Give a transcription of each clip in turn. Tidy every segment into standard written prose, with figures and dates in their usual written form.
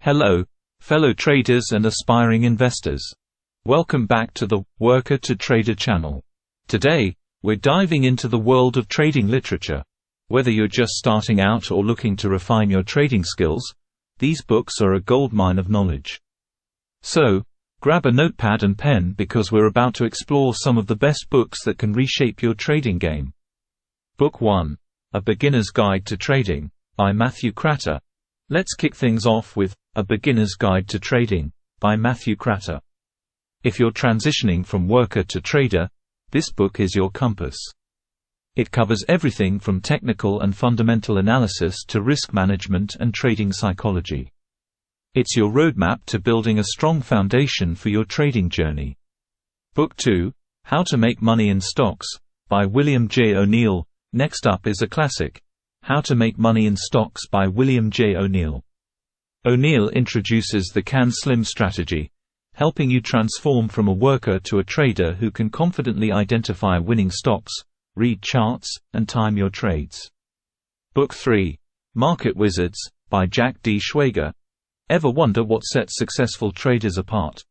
Hello, fellow traders and aspiring investors. Welcome back to the Worker to Trader channel. Today, we're diving into the world of trading literature. Whether you're just starting out or looking to refine your trading skills, these books are a goldmine of knowledge. So, grab a notepad and pen because we're about to explore some of the best books that can reshape your trading game. Book 1, A Beginner's Guide to Trading, by Matthew Cratter. Let's kick things off with A Beginner's Guide to Trading, by Matthew Cratter. If you're transitioning from worker to trader, this book is your compass. It covers everything from technical and fundamental analysis to risk management and trading psychology. It's your roadmap to building a strong foundation for your trading journey. Book 2, How to Make Money in Stocks, by William J. O'Neill. Next up is a classic, How to Make Money in Stocks by William J. O'Neill. O'Neill introduces the Can Slim strategy, helping you transform from a worker to a trader who can confidently identify winning stocks, read charts, and time your trades. Book 3, Market Wizards, by Jack D. Schwager. Ever wonder what sets successful traders apart?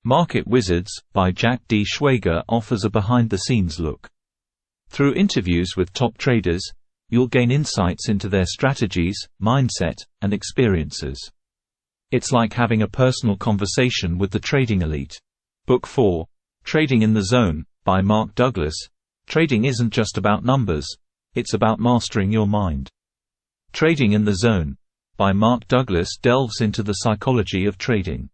Market Wizards, by Jack D. Schwager offers a behind-the-scenes look. Through interviews with top traders, you'll gain insights into their strategies, mindset, and experiences. It's like having a personal conversation with the trading elite. Book 4, Trading in the Zone, by Mark Douglas. Trading isn't just about numbers, it's about mastering your mind. Trading in the Zone, by Mark Douglas delves into the psychology of trading.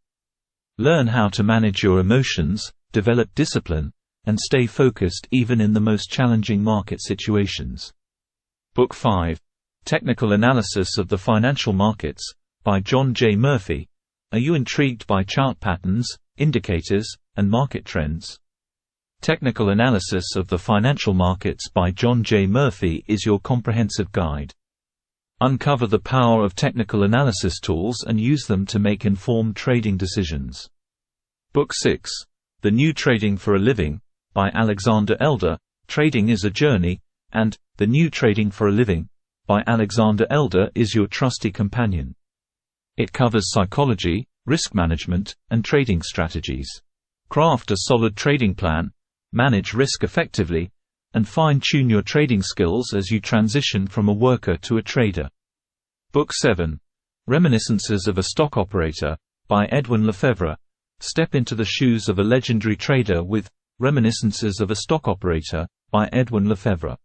Learn how to manage your emotions, develop discipline, and stay focused even in the most challenging market situations. Book 5, Technical Analysis of the Financial Markets, by John J. Murphy. Are you intrigued by chart patterns, indicators, and market trends? Technical Analysis of the Financial Markets by John J. Murphy is your comprehensive guide. Uncover the power of technical analysis tools and use them to make informed trading decisions. Book 6, The New Trading for a Living, by Alexander Elder. Trading is a Journey, and The New Trading for a Living, by Alexander Elder is your trusty companion. It covers psychology, risk management, and trading strategies. Craft a solid trading plan, manage risk effectively, and fine-tune your trading skills as you transition from a worker to a trader. Book 7, Reminiscences of a Stock Operator, by Edwin Lefebvre. Step into the shoes of a legendary trader with Reminiscences of a Stock Operator, by Edwin Lefebvre.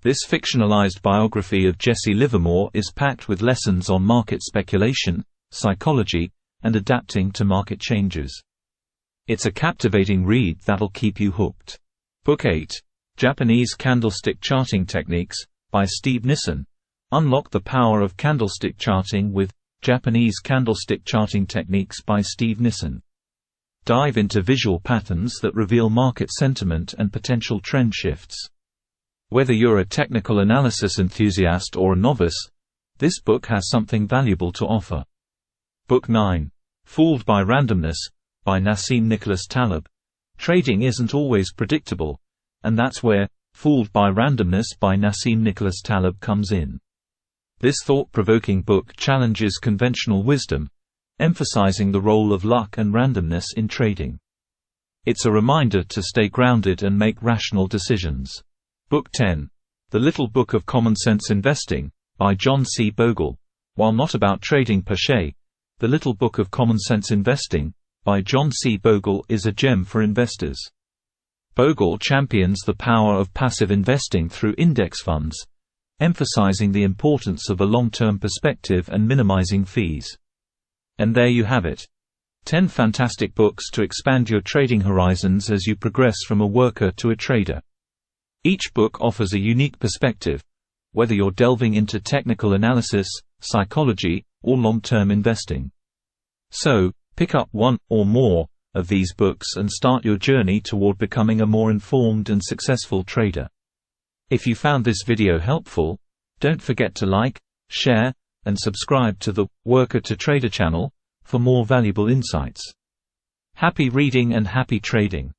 This fictionalized biography of Jesse Livermore is packed with lessons on market speculation, psychology, and adapting to market changes. It's a captivating read that'll keep you hooked. Book 8, Japanese Candlestick Charting Techniques, by Steve Nissen. Unlock the power of candlestick charting with Japanese Candlestick Charting Techniques by Steve Nissen. Dive into visual patterns that reveal market sentiment and potential trend shifts. Whether you're a technical analysis enthusiast or a novice, this book has something valuable to offer. Book 9, Fooled by Randomness, by Nassim Nicholas Taleb. Trading isn't always predictable, and that's where Fooled by Randomness by Nassim Nicholas Taleb comes in. This thought-provoking book challenges conventional wisdom, emphasizing the role of luck and randomness in trading. It's a reminder to stay grounded and make rational decisions. Book 10, The Little Book of Common Sense Investing, by John C. Bogle. While not about trading per se, The Little Book of Common Sense Investing, by John C. Bogle is a gem for investors. Bogle champions the power of passive investing through index funds, emphasizing the importance of a long-term perspective and minimizing fees. And there you have it. 10 fantastic books to expand your trading horizons as you progress from a worker to a trader. Each book offers a unique perspective, whether you're delving into technical analysis, psychology, or long-term investing. So, pick up one or more of these books and start your journey toward becoming a more informed and successful trader. If you found this video helpful, don't forget to like, share, and subscribe to the Worker to Trader channel for more valuable insights. Happy reading and happy trading!